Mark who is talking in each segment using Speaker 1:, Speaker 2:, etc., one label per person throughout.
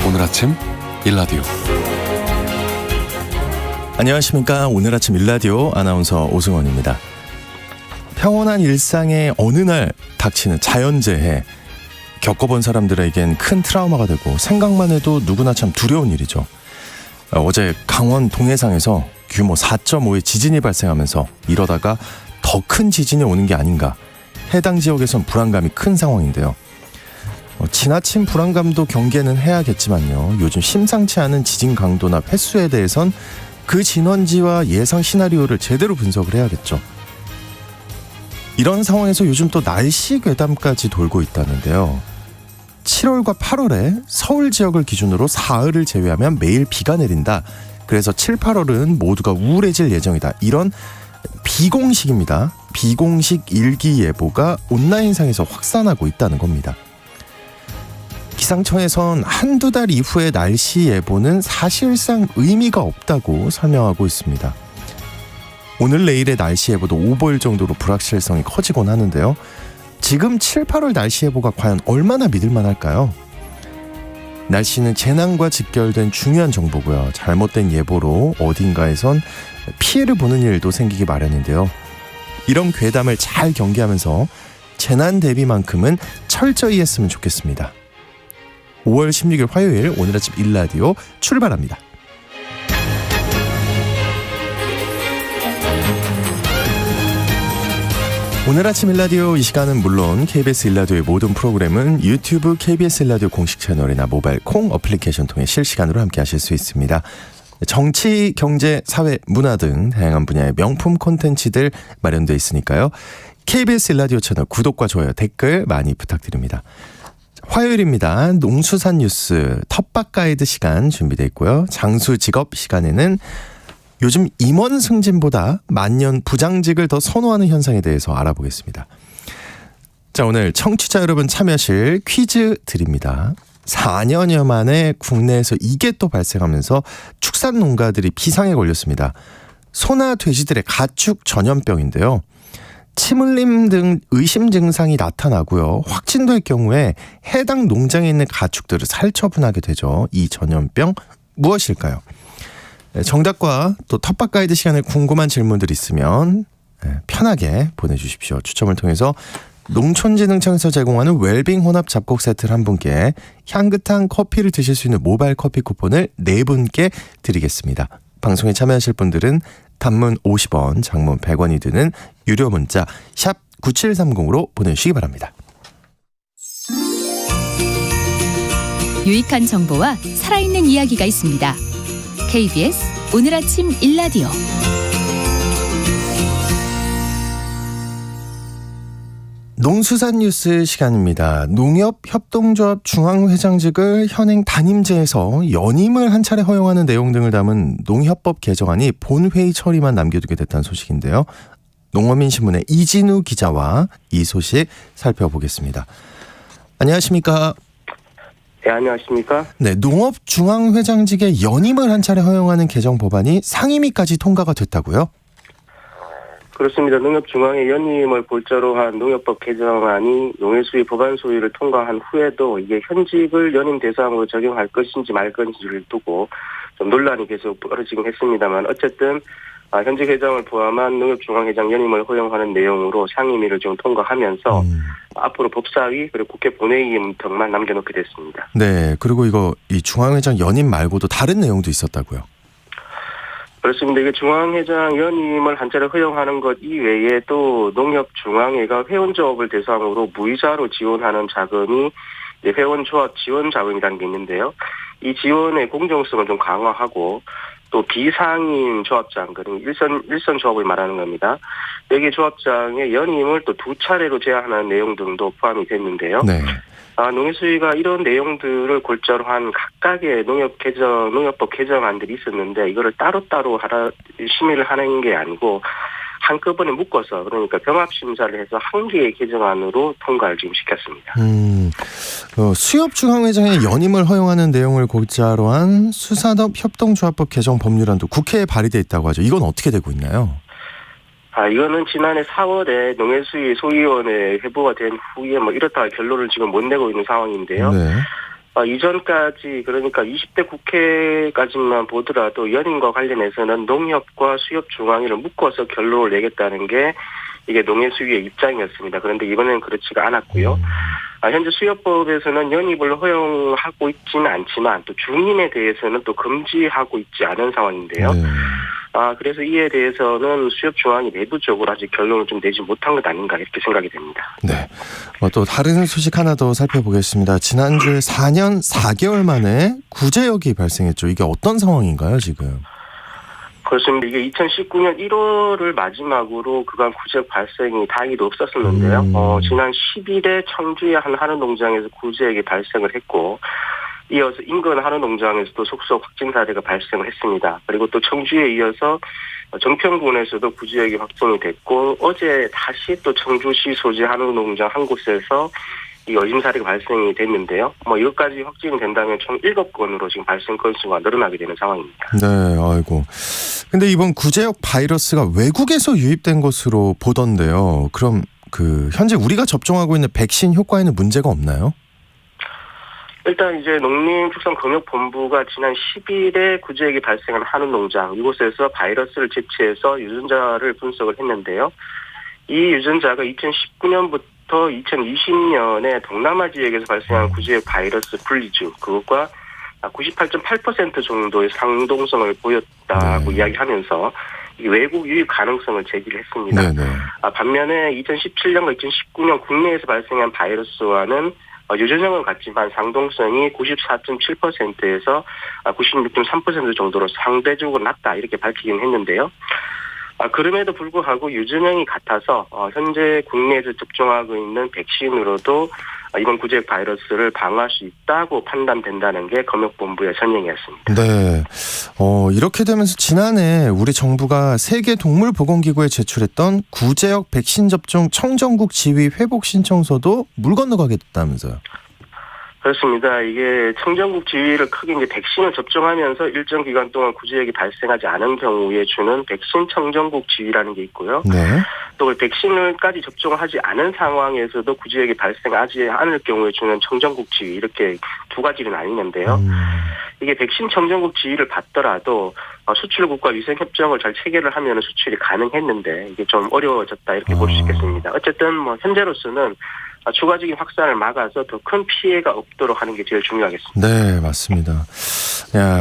Speaker 1: 오늘 아침 일라디오.
Speaker 2: 안녕하십니까. 오늘 아침 일라디오 아나운서 오승원입니다. 평온한 일상의 어느 날 닥치는 자연재해, 겪어본 사람들에겐 큰 트라우마가 되고 생각만 해도 누구나 참 두려운 일이죠. 어제 강원 동해상에서 규모 4.5의 지진이 발생하면서 이러다가 더 큰 지진이 오는 게 아닌가, 해당 지역에선 불안감이 큰 상황인데요. 지나친 불안감도 경계는 해야겠지만요, 요즘 심상치 않은 지진 강도나 횟수에 대해선 그 진원지와 예상 시나리오를 제대로 분석을 해야겠죠. 이런 상황에서 요즘 또 날씨 괴담까지 돌고 있다는데요. 7월과 8월에 서울 지역을 기준으로 사흘을 제외하면 매일 비가 내린다. 그래서 7, 8월은 모두가 우울해질 예정이다. 이런 비공식입니다. 비공식 일기예보가 온라인상에서 확산하고 있다는 겁니다. 기상청에선 한두 달 이후의 날씨 예보는 사실상 의미가 없다고 설명하고 있습니다. 오늘 내일의 날씨 예보도 오보일 정도로 불확실성이 커지곤 하는데요. 지금 7, 8월 날씨 예보가 과연 얼마나 믿을만 할까요? 날씨는 재난과 직결된 중요한 정보고요. 잘못된 예보로 어딘가에선 피해를 보는 일도 생기기 마련인데요. 이런 괴담을 잘 경계하면서 재난 대비만큼은 철저히 했으면 좋겠습니다. 5월 16일 화요일 오늘 아침 일라디오 출발합니다. 오늘 아침 일라디오, 이 시간은 물론 KBS 일라디오의 모든 프로그램은 유튜브 KBS 일라디오 공식 채널이나 모바일 콩 어플리케이션 통해 실시간으로 함께 하실 수 있습니다. 정치, 경제, 사회, 문화 등 다양한 분야의 명품 콘텐츠들 마련되어 있으니까요. KBS 일라디오 채널 구독과 좋아요, 댓글 많이 부탁드립니다. 화요일입니다. 농수산 뉴스 텃밭 가이드 시간 준비되어 있고요. 장수 직업 시간에는 요즘 임원 승진보다 만년 부장직을 더 선호하는 현상에 대해서 알아보겠습니다. 자, 오늘 청취자 여러분 참여하실 퀴즈 드립니다. 4년여 만에 국내에서 이게 또 발생하면서 축산 농가들이 비상에 걸렸습니다. 소나 돼지들의 가축 전염병인데요. 침 흘림 등 의심 증상이 나타나고요. 확진될 경우에 해당 농장에 있는 가축들을 살처분하게 되죠. 이 전염병 무엇일까요? 정답과 또 텃밭 가이드 시간에 궁금한 질문들 있으면 편하게 보내주십시오. 추첨을 통해서 농촌진흥청에서 제공하는 웰빙 혼합 잡곡 세트를 한 분께, 향긋한 커피를 드실 수 있는 모바일 커피 쿠폰을 4분께 드리겠습니다. 방송에 참여하실 분들은 단문 50원, 장문 100원이 드는 유료 문자 샵 9730으로 보내주시기 바랍니다.
Speaker 3: 유익한 정보와 살아있는 이야기가 있습니다. KBS 오늘 아침 일라디오.
Speaker 2: 농수산 뉴스 시간입니다. 농협협동조합 중앙회장직을 현행 단임제에서 연임을 한 차례 허용하는 내용 등을 담은 농협법 개정안이 본회의 처리만 남겨두게 됐다는 소식인데요. 농어민신문의 이진우 기자와 이 소식 살펴보겠습니다. 안녕하십니까?
Speaker 4: 네, 안녕하십니까?
Speaker 2: 네, 농업중앙회장직의 연임을 한 차례 허용하는 개정 법안이 상임위까지 통과가 됐다고요?
Speaker 4: 그렇습니다. 농협중앙의 연임을 골자로 한 농협법 개정안이 농해수위 법안 소위를 통과한 후에도 이게 현직을 연임 대상으로 적용할 것인지 말 것인지를 두고 좀 논란이 계속 벌어지긴 했습니다만, 어쨌든 현직 회장을 포함한 농협중앙회장 연임을 허용하는 내용으로 상임위를 좀 통과하면서 앞으로 법사위 그리고 국회 본회의 문턱만 남겨놓게 됐습니다.
Speaker 2: 네, 그리고 이 중앙회장 연임 말고도 다른 내용도 있었다고요?
Speaker 4: 그렇습니다. 이게 중앙회장 연임을 한 차례 허용하는 것 이외에 또 농협중앙회가 회원조합을 대상으로 무이자로 지원하는 자금이 회원조합 지원 자금이라는 게 있는데요. 이 지원의 공정성을 좀 강화하고 또 비상임 조합장, 그리고 일선 조합을 말하는 겁니다. 여기 조합장의 연임을 또 2차례로 제한하는 내용 등도 포함이 됐는데요.
Speaker 2: 네.
Speaker 4: 농해수위가 이런 내용들을 골자로 한 각각의 농협법 개정안들이 있었는데, 이거를 따로따로 심의를 하는 게 아니고 한꺼번에 묶어서, 그러니까 병합 심사를 해서 한 개의 개정안으로 통과를 지금 시켰습니다.
Speaker 2: 수협중앙회장의 연임을 허용하는 내용을 골자로 한 수산업협동조합법 개정 법률안도 국회에 발의돼 있다고 하죠. 이건 어떻게 되고 있나요?
Speaker 4: 이거는 지난해 4월에 농해수위 소위원회 회부가 된 후에 이렇다 결론을 지금 못 내고 있는 상황인데요.
Speaker 2: 네.
Speaker 4: 이전까지 그러니까 20대 국회까지만 보더라도 연임과 관련해서는 농협과 수협중앙회를 묶어서 결론을 내겠다는 게 이게 농해수위의 입장이었습니다. 그런데 이번에는 그렇지가 않았고요. 현재 수협법에서는 연입을 허용하고 있지는 않지만 또 중임에 대해서는 또 금지하고 있지 않은 상황인데요.
Speaker 2: 네.
Speaker 4: 그래서 이에 대해서는 수협중앙이 내부적으로 아직 결론을 좀 내지 못한 것 아닌가 이렇게 생각이 됩니다.
Speaker 2: 네. 또 다른 소식 하나 더 살펴보겠습니다. 지난주에 4년 4개월 만에 구제역이 발생했죠. 이게 어떤 상황인가요, 지금?
Speaker 4: 그렇습니다. 이게 2019년 1월을 마지막으로 그간 구제역 발생이 다행히도 없었었는데요. 지난 10일에 청주의 한 한우 농장에서 구제역이 발생을 했고 이어서 인근 한우 농장에서도 속속 확진 사례가 발생을 했습니다. 그리고 또 청주에 이어서 정평군에서도 구제역이 확정이 됐고 어제 다시 또 청주시 소재 한우 농장 한 곳에서 이 여심 사례가 발생이 됐는데요. 이것까지 확진이 된다면 총 7건으로 지금 발생 건수가 늘어나게 되는 상황입니다.
Speaker 2: 네, 아이고. 근데 이번 구제역 바이러스가 외국에서 유입된 것으로 보던데요. 그럼 현재 우리가 접종하고 있는 백신 효과에는 문제가 없나요?
Speaker 4: 일단 이제 농림축산검역본부가 지난 10일에 구제역이 발생한 한우 농장 이곳에서 바이러스를 채취해서 유전자를 분석을 했는데요. 이 유전자가 2019년부터 2020년에 동남아 지역에서 발생한 구제역 바이러스 분리주 그것과 98.8% 정도의 상동성을 보였다고 이야기하면서 외국 유입 가능성을 제기를 했습니다.
Speaker 2: 네네.
Speaker 4: 반면에 2017년과 2019년 국내에서 발생한 바이러스와는 유전형은 같지만 상동성이 94.7%에서 96.3% 정도로 상대적으로 낮다 이렇게 밝히긴 했는데요. 그럼에도 불구하고 유전형이 같아서 현재 국내에서 접종하고 있는 백신으로도 이번 구제역 바이러스를 방어할 수 있다고 판단된다는 게 검역본부의 설명이었습니다.
Speaker 2: 네. 이렇게 되면서 지난해 우리 정부가 세계동물보건기구에 제출했던 구제역 백신 접종 청정국 지위 회복 신청서도 물 건너가게 됐다면서요.
Speaker 4: 그렇습니다. 이게 청정국 지위를 크게 이제 백신을 접종하면서 일정 기간 동안 구제역이 발생하지 않은 경우에 주는 백신 청정국 지위라는 게 있고요.
Speaker 2: 네.
Speaker 4: 또 백신을까지 접종하지 않은 상황에서도 구제역이 발생하지 않을 경우에 주는 청정국 지위 이렇게 두 가지로 나뉘는데요. 이게 백신 청정국 지위를 받더라도 수출국과 위생협정을 잘 체결을 하면 수출이 가능했는데 이게 좀 어려워졌다 이렇게 볼 수 있겠습니다. 어쨌든 현재로서는 추가적인 확산을 막아서 더 큰 피해가 없도록 하는 게 제일 중요하겠습니다.
Speaker 2: 네, 맞습니다.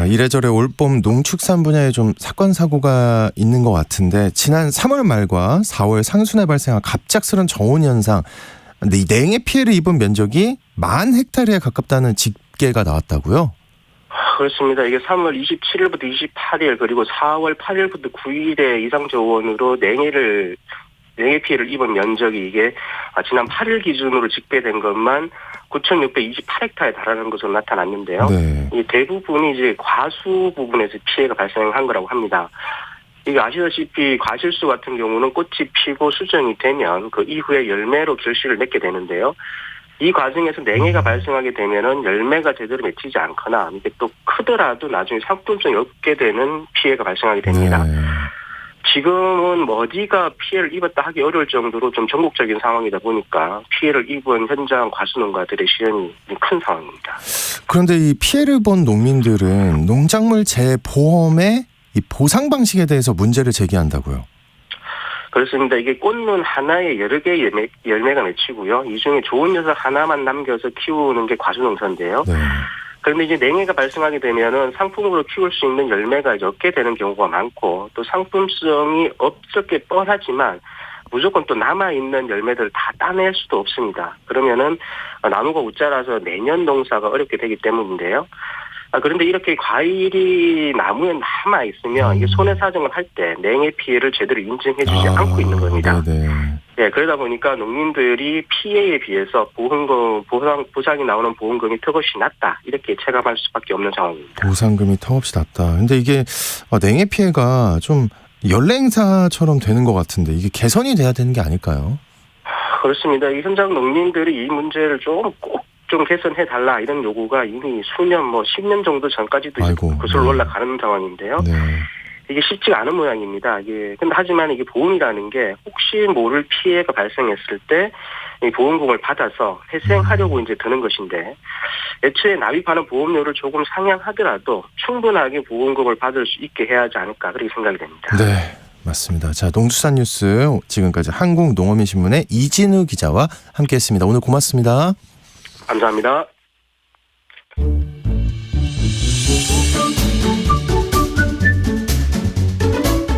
Speaker 2: 이래저래 올봄 농축산 분야에 좀 사건 사고가 있는 것 같은데 지난 3월 말과 4월 상순에 발생한 갑작스런 저온 현상, 근데 이 냉해 피해를 입은 면적이 10,000헥타르에 가깝다는 집계가 나왔다고요?
Speaker 4: 그렇습니다. 이게 3월 27일부터 28일 그리고 4월 8일부터 9일에 이상 저온으로 냉해 피해를 입은 면적이 이게 지난 8일 기준으로 집계된 것만 9,628헥타르에 달하는 것으로 나타났는데요.
Speaker 2: 네.
Speaker 4: 이 대부분이 이제 과수 부분에서 피해가 발생한 거라고 합니다. 이게 아시다시피 과실수 같은 경우는 꽃이 피고 수정이 되면 그 이후에 열매로 결실을 맺게 되는데요. 이 과정에서 냉해가 발생하게 되면은 열매가 제대로 맺히지 않거나 이게 또 크더라도 나중에 상품성이 없게 되는 피해가 발생하게 됩니다.
Speaker 2: 네.
Speaker 4: 지금은 어디가 피해를 입었다 하기 어려울 정도로 좀 전국적인 상황이다 보니까 피해를 입은 현장 과수농가들의 시련이 큰 상황입니다.
Speaker 2: 그런데 이 피해를 본 농민들은 농작물 재보험의 이 보상 방식에 대해서 문제를 제기한다고요?
Speaker 4: 그렇습니다. 이게 꽃눈 하나에 여러 개의 열매가 맺히고요. 이 중에 좋은 녀석 하나만 남겨서 키우는 게 과수농사인데요.
Speaker 2: 네.
Speaker 4: 그런데 이제 냉해가 발생하게 되면은 상품으로 키울 수 있는 열매가 적게 되는 경우가 많고 또 상품성이 없을 게 뻔하지만 무조건 또 남아있는 열매들을 다 따낼 수도 없습니다. 그러면은 나무가 웃자라서 내년 농사가 어렵게 되기 때문인데요. 그런데 이렇게 과일이 나무에 남아있으면 이게 손해사정을 할 때 냉해 피해를 제대로 인증해주지 않고 있는 겁니다.
Speaker 2: 네네.
Speaker 4: 네, 그러다 보니까 농민들이 피해에 비해서 보상이 나오는 보험금이 턱없이 낮다 이렇게 체감할 수밖에 없는 상황입니다.
Speaker 2: 보상금이 턱없이 낮다. 근데 이게 냉해 피해가 좀 연례 행사처럼 되는 것 같은데 이게 개선이 돼야 되는 게 아닐까요?
Speaker 4: 그렇습니다. 이 현장 농민들이 이 문제를 좀 개선해달라 이런 요구가 이미 수년 10년 정도 전까지도 거슬러 올라가는 상황인데요.
Speaker 2: 네.
Speaker 4: 이게 쉽지가 않은 모양입니다. 근데 하지만 이게 보험이라는 게 혹시 모를 피해가 발생했을 때 이 보험금을 받아서 회생하려고 이제 드는 것인데 애초에 납입하는 보험료를 조금 상향하더라도 충분하게 보험금을 받을 수 있게 해야 하지 않을까 그렇게 생각이 됩니다.
Speaker 2: 네. 맞습니다. 자, 농수산 뉴스 지금까지 한국농어민신문의 이진우 기자와 함께했습니다. 오늘 고맙습니다.
Speaker 4: 감사합니다.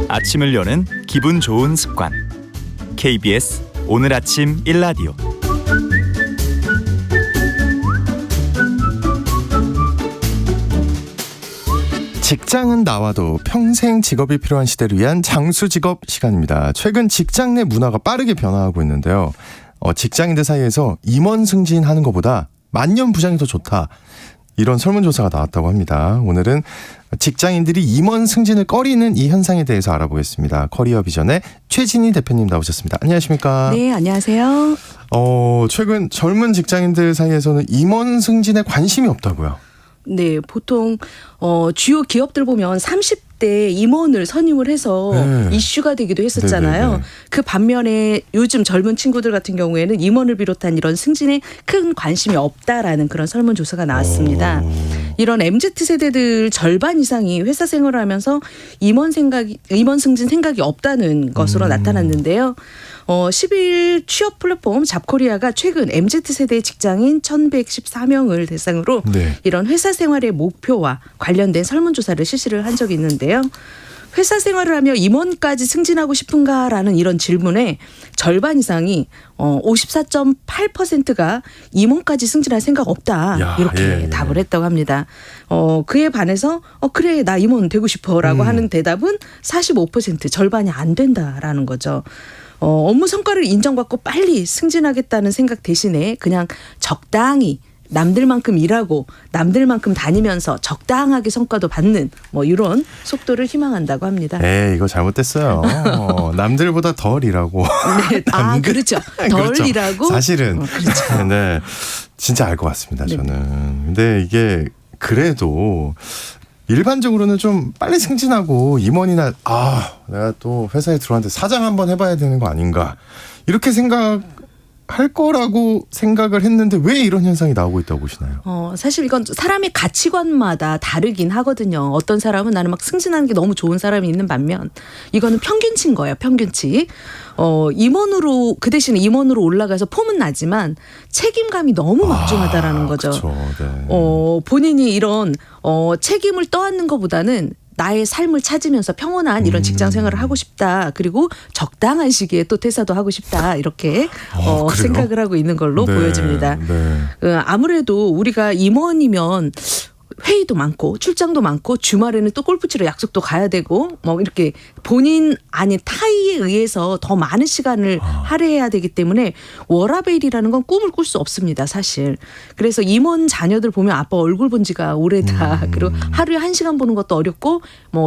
Speaker 5: 아침을 여는 기분 좋은 습관. KBS 오늘 아침 1라디오.
Speaker 2: 직장은 나와도 평생 직업이 필요한 시대를 위한 장수직업 시간입니다. 최근 직장 내 문화가 빠르게 변화하고 있는데요. 직장인들 사이에서 임원 승진하는 것보다 만년 부장이 더 좋다. 이런 설문조사가 나왔다고 합니다. 오늘은 직장인들이 임원 승진을 꺼리는 이 현상에 대해서 알아보겠습니다. 커리어 비전의 최진희 대표님 나오셨습니다. 안녕하십니까?
Speaker 6: 네, 안녕하세요.
Speaker 2: 최근 젊은 직장인들 사이에서는 임원 승진에 관심이 없다고요?
Speaker 6: 네, 보통 주요 기업들 보면 30대 임원을 선임을 해서 이슈가 되기도 했었잖아요.
Speaker 2: 네네네.
Speaker 6: 그 반면에 요즘 젊은 친구들 같은 경우에는 임원을 비롯한 이런 승진에 큰 관심이 없다라는 그런 설문조사가 나왔습니다. 이런 MZ세대들 절반 이상이 회사 생활을 하면서 임원 승진 생각이 없다는 것으로 나타났는데요. 10일 취업 플랫폼 잡코리아가 최근 MZ세대 직장인 1,114명을 대상으로 이런 회사 생활의 목표와 관련된 설문조사를 실시를 한 적이 있는데요. 회사 생활을 하며 임원까지 승진하고 싶은가라는 이런 질문에 절반 이상이 54.8%가 임원까지 승진할 생각 없다. 이렇게 답을 했다고 합니다. 그에 반해서 그래 나 임원 되고 싶어라고 하는 대답은 45% 절반이 안 된다라는 거죠. 업무 성과를 인정받고 빨리 승진하겠다는 생각 대신에 그냥 적당히 남들만큼 일하고 남들만큼 다니면서 적당하게 성과도 받는 이런 속도를 희망한다고 합니다.
Speaker 2: 이거 잘못됐어요. 남들보다 덜 일하고.
Speaker 6: 네. 그렇죠. 덜
Speaker 2: 그렇죠.
Speaker 6: 일하고.
Speaker 2: 사실은.
Speaker 6: 그렇죠.
Speaker 2: 네. 진짜 알 것 같습니다.
Speaker 6: 네.
Speaker 2: 저는. 근데 이게 그래도 일반적으로는 좀 빨리 승진하고 임원이나 내가 또 회사에 들어왔는데 사장 한번 해봐야 되는 거 아닌가 이렇게 생각할 거라고 생각을 했는데 왜 이런 현상이 나오고 있다고 보시나요?
Speaker 6: 사실 이건 사람의 가치관마다 다르긴 하거든요. 어떤 사람은 나는 막 승진하는 게 너무 좋은 사람이 있는 반면 이거는 평균치인 거예요. 평균치. 임원으로 그 대신에 임원으로 올라가서 폼은 나지만 책임감이 너무 막중하다라는 거죠.
Speaker 2: 그렇죠. 네.
Speaker 6: 본인이 이런 책임을 떠안는 것보다는 나의 삶을 찾으면서 평온한 이런 직장 생활을 하고 싶다. 그리고 적당한 시기에 또 퇴사도 하고 싶다. 이렇게 생각을 하고 있는 걸로 보여집니다.
Speaker 2: 네.
Speaker 6: 아무래도 우리가 임원이면 회의도 많고 출장도 많고 주말에는 또 골프 치러 약속도 가야 되고 이렇게 본인 아닌 타의에 의해서 더 많은 시간을 할애해야 되기 때문에 워라밸이라는 건 꿈을 꿀 수 없습니다, 사실. 그래서 임원 자녀들 보면 아빠 얼굴 본 지가 오래다. 그리고 하루에 1시간 보는 것도 어렵고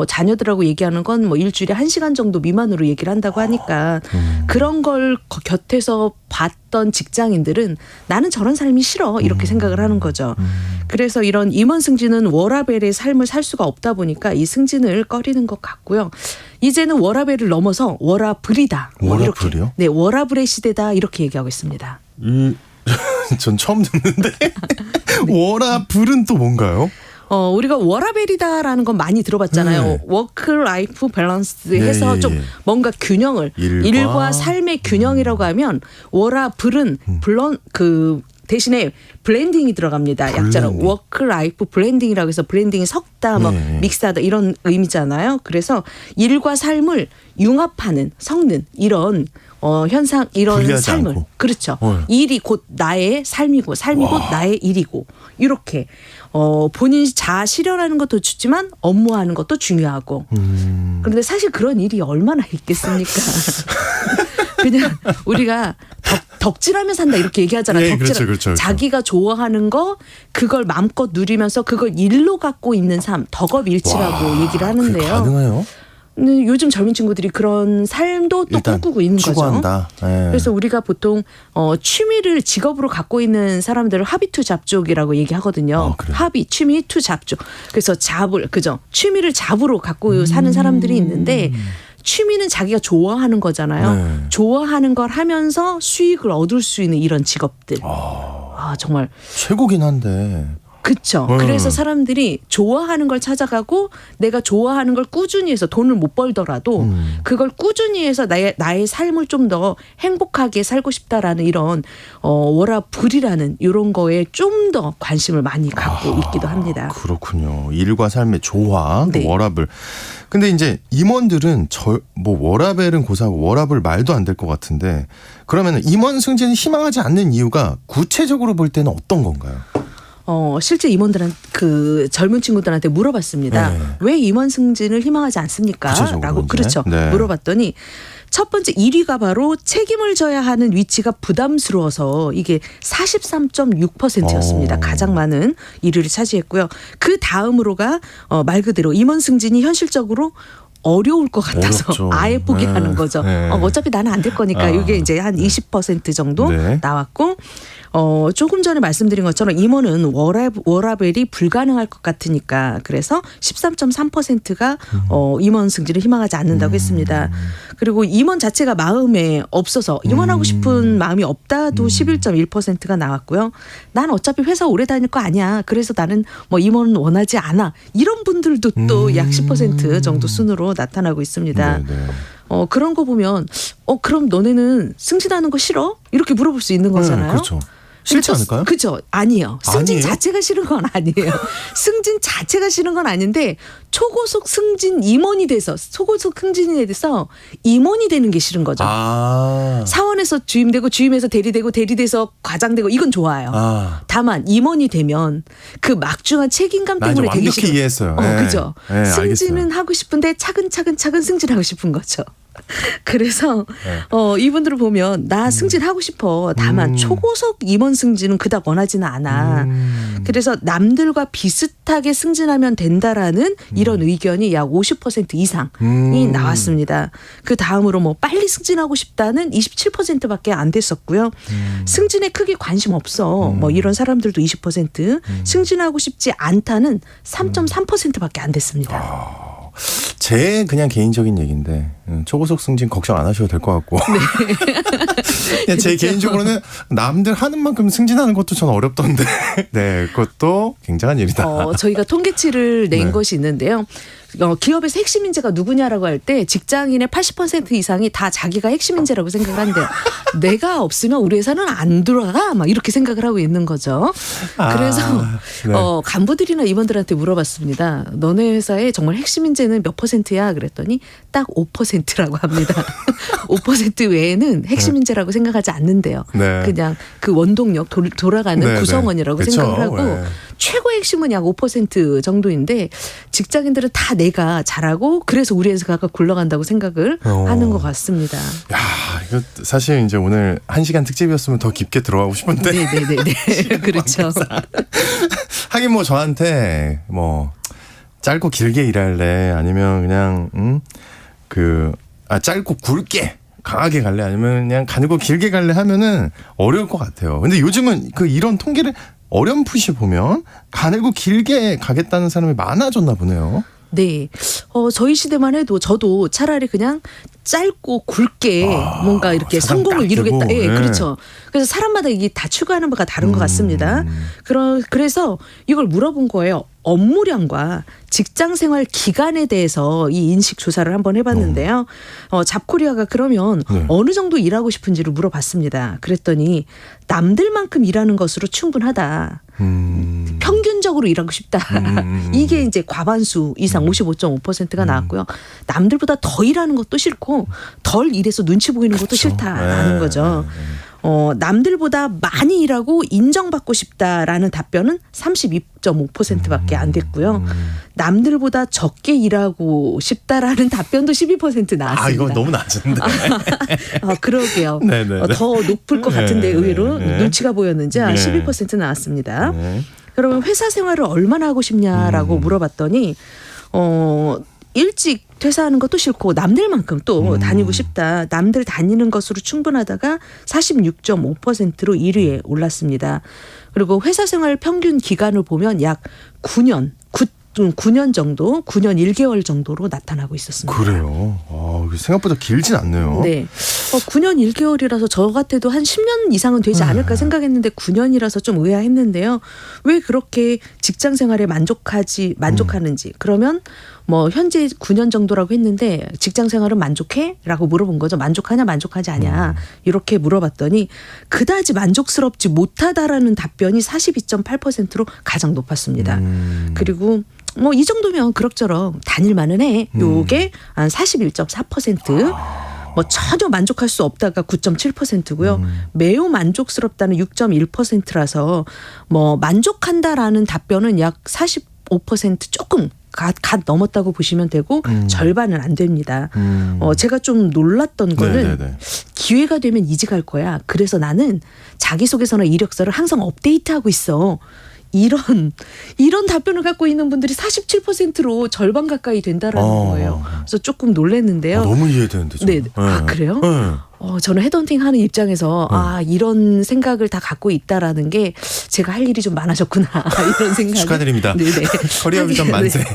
Speaker 6: 자녀들하고 얘기하는 건 일주일에 1시간 정도 미만으로 얘기를 한다고 하니까 그런 걸 곁에서 봤던 직장인들은 나는 저런 삶이 싫어 이렇게 생각을 하는 거죠. 그래서 이런 임원 승진은 워라밸의 삶을 살 수가 없다 보니까 이 승진을 꺼리는 것 같고요. 이제는 워라밸을 넘어서 워라블이다.
Speaker 2: 워라블이요?
Speaker 6: 네, 워라블의 시대다 이렇게 얘기하고 있습니다.
Speaker 2: 전 처음 듣는데 워라블은 또 뭔가요?
Speaker 6: 우리가 워라밸이다라는 건 많이 들어봤잖아요. 워크 라이프 밸런스 해서 좀 뭔가 균형을 일과 삶의 균형이라고 하면 워라블은 대신에 블렌딩이 들어갑니다. 약자로 워크 라이프 블렌딩이라고 해서 블렌딩이 섞다 믹스하다 이런 의미잖아요. 그래서 일과 삶을 융합하는 섞는 이런 현상 이런 삶을
Speaker 2: 않고.
Speaker 6: 그렇죠. 일이 곧 나의 삶이고 삶이 곧 나의 일이고 이렇게 본인이 자아 실현하는 것도 좋지만 업무하는 것도 중요하고 그런데 사실 그런 일이 얼마나 있겠습니까? 그냥 우리가 덕질하며 산다 이렇게 얘기하잖아요.
Speaker 2: 네, 그렇죠.
Speaker 6: 자기가 좋아하는 거 그걸 마음껏 누리면서 그걸 일로 갖고 있는 삶 덕업일치라고 얘기를 하는데요.
Speaker 2: 가능해요?
Speaker 6: 근데 요즘 젊은 친구들이 그런 삶도 또
Speaker 2: 일단
Speaker 6: 꿈꾸고 있는 거죠.
Speaker 2: 추구한다. 예.
Speaker 6: 그래서 우리가 보통 취미를 직업으로 갖고 있는 사람들을 하비 투 잡족이라고 얘기하거든요.
Speaker 2: 그래요?
Speaker 6: 하비, 취미, 투 잡족. 그래서 잡을 그죠? 취미를 잡으로 갖고 사는 사람들이 있는데 취미는 자기가 좋아하는 거잖아요.
Speaker 2: 네.
Speaker 6: 좋아하는 걸 하면서 수익을 얻을 수 있는 이런 직업들. 정말
Speaker 2: 최고긴 한데.
Speaker 6: 그렇죠.
Speaker 2: 음.
Speaker 6: 그래서 사람들이 좋아하는 걸 찾아가고 내가 좋아하는 걸 꾸준히 해서 돈을 못 벌더라도 그걸 꾸준히 해서 나의 삶을 좀 더 행복하게 살고 싶다라는 이런 워라밸이라는 이런 거에 좀 더 관심을 많이 갖고 있기도 합니다.
Speaker 2: 그렇군요. 일과 삶의 조화,
Speaker 6: 네.
Speaker 2: 워라밸. 근데 이제 임원들은 워라밸은 고사하고 워라밸 말도 안 될 것 같은데 그러면 임원 승진을 희망하지 않는 이유가 구체적으로 볼 때는 어떤 건가요?
Speaker 6: 실제 임원들한테 그 젊은 친구들한테 물어봤습니다.
Speaker 2: 네.
Speaker 6: 왜 임원 승진을 희망하지 않습니까?
Speaker 2: 구체적으로
Speaker 6: 라고
Speaker 2: 이제.
Speaker 6: 그렇죠.
Speaker 2: 네.
Speaker 6: 물어봤더니 첫 번째 1위가 바로 책임을 져야 하는 위치가 부담스러워서 이게 43.6%였습니다. 가장 많은 1위를 차지했고요. 그 다음으로가 말 그대로 임원 승진이 현실적으로 어려울 것 같아서
Speaker 2: 어렵죠.
Speaker 6: 아예 포기하는
Speaker 2: 네.
Speaker 6: 거죠.
Speaker 2: 네.
Speaker 6: 어차피 나는 안 될 거니까 이게 이제 한 20% 정도
Speaker 2: 네.
Speaker 6: 나왔고 조금 전에 말씀드린 것처럼 임원은 워라밸이 불가능할 것 같으니까 그래서 13.3%가 임원 승진을 희망하지 않는다고 했습니다. 그리고 임원 자체가 마음에 없어서 임원하고 싶은 마음이 없다도 11.1%가 나왔고요. 난 어차피 회사 오래 다닐 거 아니야. 그래서 나는 뭐 임원 원하지 않아. 이런 분들도 또 약 10% 정도 순으로 나타나고 있습니다.
Speaker 2: 네, 네.
Speaker 6: 그런 거 보면 그럼 너네는 승진하는 거 싫어? 이렇게 물어볼 수 있는 거잖아요.
Speaker 2: 그렇죠. 싫지 않을까요?
Speaker 6: 그렇죠. 아니에요. 승진
Speaker 2: 아니에요?
Speaker 6: 자체가 싫은 건 아니에요. 승진 자체가 싫은 건 아닌데 초고속 승진 임원이 돼서 초고속 승진이 돼서 임원이 되는 게 싫은 거죠. 사원에서 주임되고 주임에서 대리되고 대리돼서 과장되고 이건 좋아요. 다만 임원이 되면 그 막중한 책임감
Speaker 2: 나 이제
Speaker 6: 때문에 되게
Speaker 2: 완벽히
Speaker 6: 싫어요.
Speaker 2: 이해했어요. 네.
Speaker 6: 그죠.
Speaker 2: 네,
Speaker 6: 승진은
Speaker 2: 알겠어요.
Speaker 6: 하고 싶은데 차근차근 승진하고 싶은 거죠. 그래서 이분들을 보면 나 승진하고 싶어. 다만 초고속 임원 승진은 그닥 원하지는 않아. 그래서 남들과 비슷하게 승진하면 된다라는 이런 의견이 약 50% 이상이 나왔습니다. 그 다음으로 뭐 빨리 승진하고 싶다는 27%밖에 안 됐었고요. 승진에 크게 관심 없어. 뭐 이런 사람들도 20%, 승진하고 싶지 않다는 3.3%밖에 안 됐습니다.
Speaker 2: 제 그냥 개인적인 얘기인데 초고속 승진 걱정 안 하셔도 될 것 같고 그냥 제 개인적으로는 남들 하는 만큼 승진하는 것도 저는 어렵던데 네 그것도 굉장한 일이다.
Speaker 6: 저희가 통계치를 낸
Speaker 2: 네.
Speaker 6: 것이 있는데요. 기업에서 핵심 인재가 누구냐라고 할 때 직장인의 80% 이상이 다 자기가 핵심 인재라고 생각을 한대요. 내가 없으면 우리 회사는 안 돌아가 막 이렇게 생각을 하고 있는 거죠. 그래서
Speaker 2: 네.
Speaker 6: 간부들이나 임원들한테 물어봤습니다. 너네 회사에 정말 핵심 인재는 몇 %야? 그랬더니 딱 5%라고 합니다. 5% 외에는 핵심 인재라고 생각하지 않는데요.
Speaker 2: 네.
Speaker 6: 그냥 그 원동력 돌아가는
Speaker 2: 네,
Speaker 6: 구성원이라고
Speaker 2: 네.
Speaker 6: 생각을
Speaker 2: 그쵸.
Speaker 6: 하고
Speaker 2: 네.
Speaker 6: 최고 핵심은 약 5% 정도인데 직장인들은 다 내가 잘하고 그래서 우리 회사가 굴러간다고 생각을 하는 것 같습니다.
Speaker 2: 야, 이거 사실 이제 오늘 1시간 특집이었으면 더 깊게 들어가고 싶은데.
Speaker 6: 네네네. 그렇죠.
Speaker 2: 하긴 뭐 저한테 뭐 짧고 길게 일할래 아니면 그냥 짧고 굵게 강하게 갈래 아니면 그냥 가늘고 길게 갈래 하면은 어려울 것 같아요. 근데 요즘은 이런 통계를 어렴풋이 보면 가늘고 길게 가겠다는 사람이 많아졌나 보네요.
Speaker 6: 네. 저희 시대만 해도 저도 차라리 그냥 짧고 굵게 뭔가 이렇게
Speaker 2: 사장
Speaker 6: 성공을
Speaker 2: 딱
Speaker 6: 이루겠다.
Speaker 2: 되고,
Speaker 6: 예,
Speaker 2: 네.
Speaker 6: 그렇죠. 그래서 사람마다 이게 다 추구하는 바가 다른 것 같습니다. 그래서 이걸 물어본 거예요. 업무량과 직장 생활 기간에 대해서 이 인식 조사를 한번 해봤는데요. 잡코리아가 그러면
Speaker 2: 네.
Speaker 6: 어느 정도 일하고 싶은지를 물어봤습니다. 그랬더니 남들만큼 일하는 것으로 충분하다. 평균적으로 일하고 싶다. 이게 이제 과반수 이상 55.5%가 나왔고요. 남들보다 더 일하는 것도 싫고 덜 일해서 눈치 보이는 것도 싫다라는
Speaker 2: 네.
Speaker 6: 거죠. 남들보다 많이 일하고 인정받고 싶다라는 답변은 32.5%밖에 안 됐고요. 남들보다 적게 일하고 싶다라는 답변도 12% 나왔습니다.
Speaker 2: 이거 너무 낮은데.
Speaker 6: 그러게요.
Speaker 2: 네네네.
Speaker 6: 더 높을 것 같은데
Speaker 2: 네,
Speaker 6: 의외로
Speaker 2: 네.
Speaker 6: 눈치가 보였는지
Speaker 2: 네.
Speaker 6: 12% 나왔습니다.
Speaker 2: 네.
Speaker 6: 그러면 회사 생활을 얼마나 하고 싶냐라고 물어봤더니 일찍 퇴사하는 것도 싫고 남들만큼 또 다니고 싶다. 남들 다니는 것으로 충분하다가 46.5%로 1위에 올랐습니다. 그리고 회사 생활 평균 기간을 보면 약 9년 정도, 9년 1개월 정도로 나타나고 있었습니다.
Speaker 2: 그래요. 생각보다 길진 않네요.
Speaker 6: 네. 9년 1개월이라서 저 같아도 한 10년 이상은 되지 않을까 생각했는데 9년이라서 좀 의아했는데요. 왜 그렇게 직장 생활에 만족하는지. 그러면 뭐 현재 9년 정도라고 했는데 직장 생활은 만족해? 라고 물어본 거죠. 만족하냐 만족하지 않냐 이렇게 물어봤더니 그다지 만족스럽지 못하다라는 답변이 42.8%로 가장 높았습니다. 그리고 뭐 이 정도면 그럭저럭 다닐만은 해. 요게 한 41.4%. 뭐 전혀 만족할 수 없다가 9.7%고요. 매우 만족스럽다는 6.1%라서 뭐 만족한다라는 답변은 약 45% 조금 갓 넘었다고 보시면 되고 절반은 안 됩니다. 제가 좀 놀랐던 거는
Speaker 2: 네네네.
Speaker 6: 기회가 되면 이직할 거야. 그래서 나는 자기소개서나 이력서를 항상 업데이트하고 있어. 이런 답변을 갖고 있는 분들이 47%로 절반 가까이 된다라는 거예요. 그래서 조금 놀랐는데요.
Speaker 2: 너무 이해되는데.
Speaker 6: 네. 아, 그래요?
Speaker 2: 네.
Speaker 6: 저는 헤드헌팅 하는 입장에서 이런 생각을 다 갖고 있다라는 게 제가 할 일이 좀 많아졌구나 이런 생각.
Speaker 2: 축하드립니다.
Speaker 6: 네네.
Speaker 2: 커리어 비전 만세.
Speaker 6: 네,